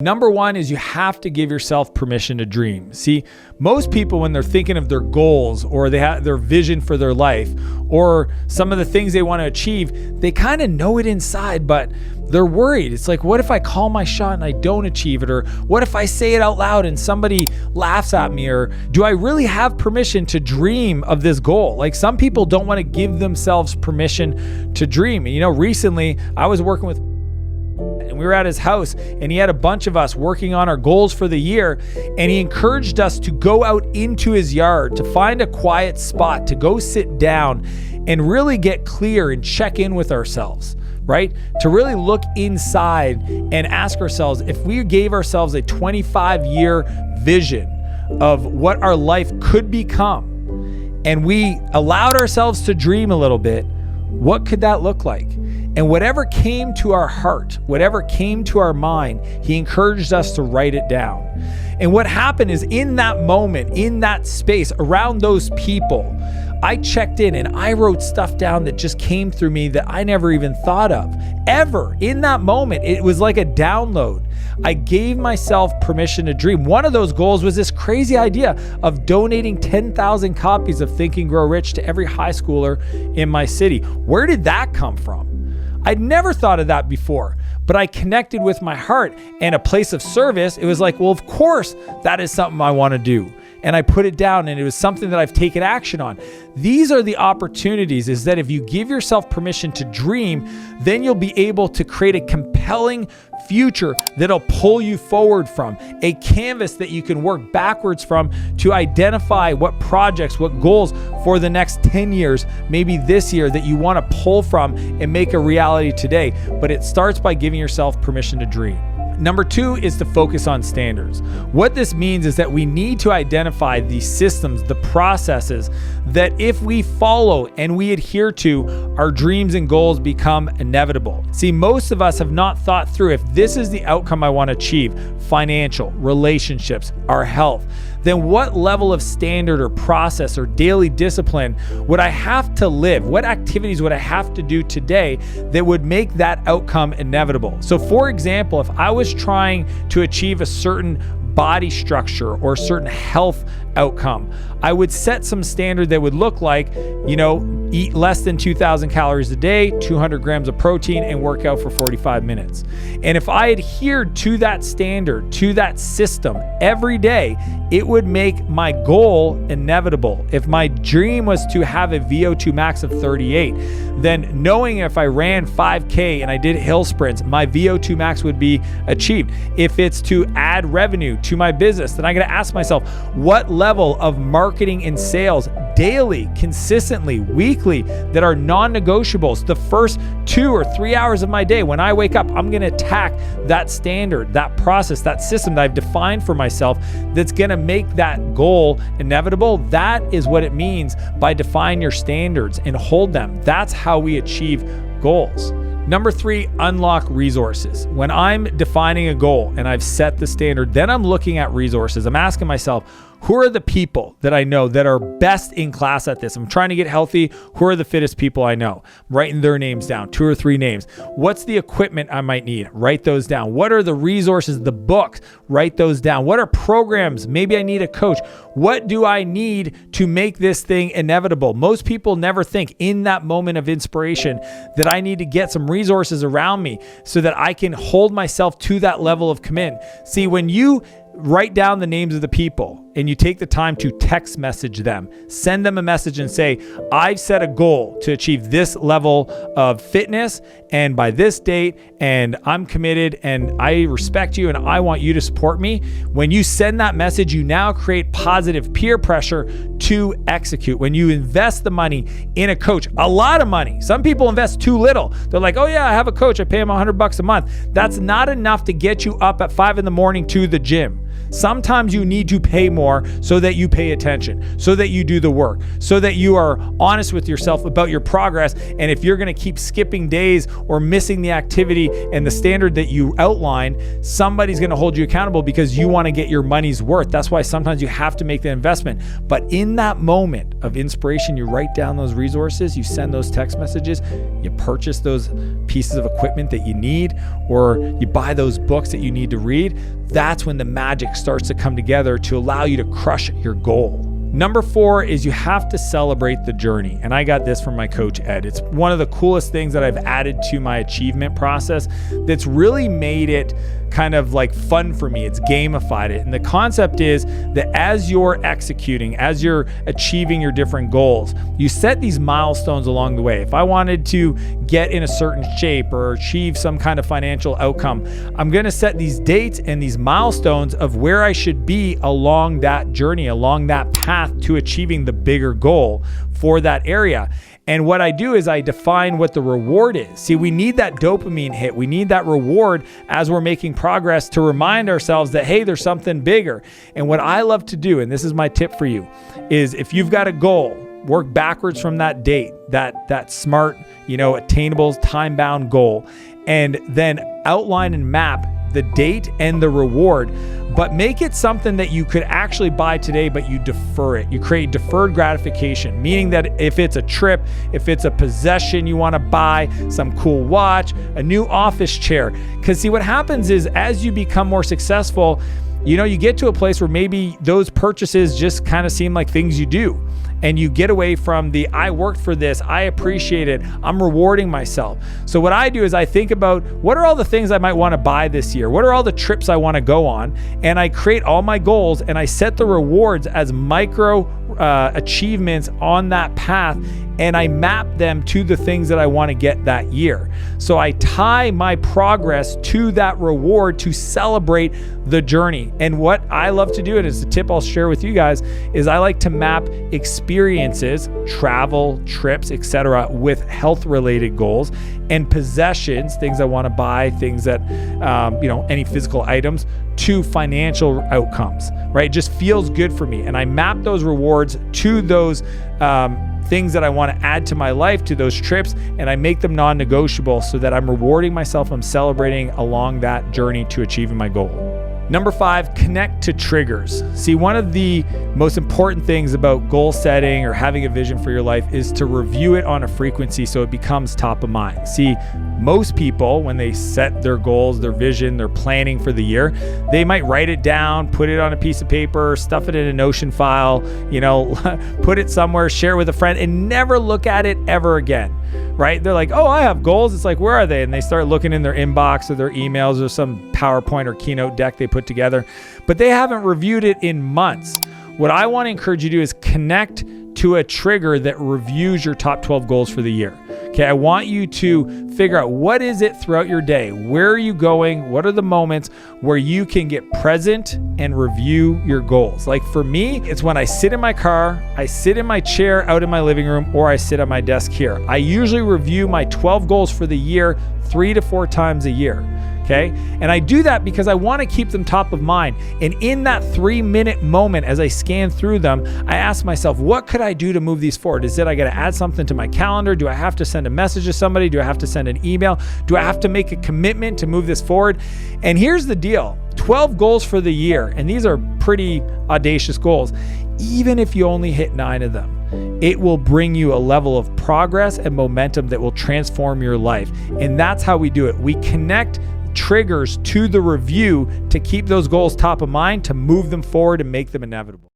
Number one is you have to give yourself permission to dream. See, most people, when they're thinking of their goals or they have their vision for their life or some of the things they want to achieve, they kind of know it inside, but they're worried. It's like, what if I call my shot and I don't achieve it? Or what if I say it out loud and somebody laughs at me? Or do I really have permission to dream of this goal? Like, some people don't want to give themselves permission to dream. You know, recently I was working with, and we were at his house and he had a bunch of us working on our goals for the year, and he encouraged us to go out into his yard, to find a quiet spot, to go sit down and really get clear and check in with ourselves, right? To really look inside and ask ourselves, if we gave ourselves a 25-year vision of what our life could become and we allowed ourselves to dream a little bit, what could that look like? And whatever came to our heart, whatever came to our mind, he encouraged us to write it down. And what happened is, in that moment, in that space, around those people, I checked in and I wrote stuff down that just came through me that I never even thought of. Ever. In that moment, it was like a download. I gave myself permission to dream. One of those goals was this crazy idea of donating 10,000 copies of Think and Grow Rich to every high schooler in my city. Where did that come from? I'd never thought of that before, but I connected with my heart and a place of service. It was like, well, of course, that is something I want to do. And I put it down, and it was something that I've taken action on. These are the opportunities, is that if you give yourself permission to dream, then you'll be able to create a compelling future that'll pull you forward from, a canvas that you can work backwards from to identify what projects, what goals for the next 10 years, maybe this year, that you want to pull from and make a reality today. But it starts by giving yourself permission to dream. Number two is to focus on standards. What this means is that we need to identify the systems, the processes that if we follow and we adhere to, our dreams and goals become inevitable. See, most of us have not thought through, if this is the outcome I want to achieve, financial, relationships, our health, then what level of standard or process or daily discipline would I have to live? What activities would I have to do today that would make that outcome inevitable? So for example, if I was trying to achieve a certain body structure or certain health outcome, I would set some standard that would look like, eat less than 2,000 calories a day, 200 grams of protein, and work out for 45 minutes. And if I adhered to that standard, to that system every day, it would make my goal inevitable. If my dream was to have a VO2 max of 38, then knowing if I ran 5K and I did hill sprints, my VO2 max would be achieved. If it's to add revenue to my business, then I got to ask myself, what level of marketing and sales daily, consistently, weekly, that are non-negotiables, the first 2 or 3 hours of my day when I wake up, I'm going to attack that standard, that process, that system that I've defined for myself that's going to make that goal inevitable. That is what it means by define your standards and hold them. That's how we achieve goals. Number three, unlock resources. When I'm defining a goal and I've set the standard, then I'm looking at resources. I'm asking myself, who are the people that I know that are best in class at this? I'm trying to get healthy. Who are the fittest people I know? I'm writing their names down, 2 or 3 names. What's the equipment I might need? Write those down. What are the resources, the books? Write those down. What are programs? Maybe I need a coach. What do I need to make this thing inevitable? Most people never think in that moment of inspiration that I need to get some resources around me so that I can hold myself to that level of commitment. See, when you write down the names of the people and you take the time to text message them, send them a message and say, I've set a goal to achieve this level of fitness and by this date, and I'm committed and I respect you and I want you to support me. When you send that message, you now create positive peer pressure to execute. When you invest the money in a coach, a lot of money, some people invest too little. They're like, oh yeah, I have a coach, I pay him $100 a month. That's not enough to get you up at 5 a.m. to the gym. Sometimes you need to pay more so that you pay attention, so that you do the work, so that you are honest with yourself about your progress. And if you're going to keep skipping days or missing the activity and the standard that you outline, somebody's going to hold you accountable because you want to get your money's worth. That's why sometimes you have to make the investment. But in that moment of inspiration, you write down those resources, you send those text messages, you purchase those pieces of equipment that you need, or you buy those books that you need to read. That's when the magic starts to come together to allow you to crush your goal. Number 4 is you have to celebrate the journey. And I got this from my coach, Ed. It's one of the coolest things that I've added to my achievement process that's really made it kind of like fun for me. It's gamified it. And the concept is that as you're executing, as you're achieving your different goals, you set these milestones along the way. If I wanted to get in a certain shape or achieve some kind of financial outcome, I'm going to set these dates and these milestones of where I should be along that journey, along that path to achieving the bigger goal for that area. And what I do is I define what the reward is. See, we need that dopamine hit. We need that reward as we're making progress to remind ourselves that, hey, there's something bigger. And what I love to do, and this is my tip for you, is if you've got a goal, work backwards from that date, that smart, attainable, time-bound goal, and then outline and map the date and the reward, but make it something that you could actually buy today, but you defer it. You create deferred gratification, meaning that if it's a trip, if it's a possession you want to buy, some cool watch, a new office chair. Because see, what happens is as you become more successful, you get to a place where maybe those purchases just kind of seem like things you do. And you get away from the, I worked for this, I appreciate it, I'm rewarding myself. So what I do is I think about what are all the things I might want to buy this year? What are all the trips I want to go on? And I create all my goals and I set the rewards as micro achievements on that path, and I map them to the things that I want to get that year. So I tie my progress to that reward to celebrate the journey. And what I love to do, and it's a tip I'll share with you guys, is I like to map experiences, travel, trips, etc., with health-related goals, and possessions, things I want to buy, things that, any physical items, to financial outcomes, right? It just feels good for me. And I map those rewards to those things that I want to add to my life, to those trips, and I make them non-negotiable so that I'm rewarding myself, I'm celebrating along that journey to achieving my goal. Number 5, connect to triggers. See, one of the most important things about goal setting or having a vision for your life is to review it on a frequency so it becomes top of mind. See, most people, when they set their goals, their vision, their planning for the year, they might write it down, put it on a piece of paper, stuff it in a Notion file, put it somewhere, share it with a friend, and never look at it ever again. Right? They're like, oh, I have goals. It's like, where are they? And they start looking in their inbox or their emails or some PowerPoint or Keynote deck they put together, but they haven't reviewed it in months. What I want to encourage you to do is connect to a trigger that reviews your top 12 goals for the year. Okay, I want you to figure out what is it throughout your day? Where are you going? What are the moments where you can get present and review your goals? Like for me, it's when I sit in my car, I sit in my chair out in my living room, or I sit at my desk here. I usually review my 12 goals for the year 3 to 4 times a year. Okay. And I do that because I want to keep them top of mind. And in that 3-minute moment, as I scan through them, I ask myself, what could I do to move these forward? Is it I got to add something to my calendar? Do I have to send a message to somebody? Do I have to send an email? Do I have to make a commitment to move this forward? And here's the deal. 12 goals for the year. And these are pretty audacious goals. Even if you only hit 9 of them, it will bring you a level of progress and momentum that will transform your life. And that's how we do it. We connect triggers to the review to keep those goals top of mind, to move them forward and make them inevitable.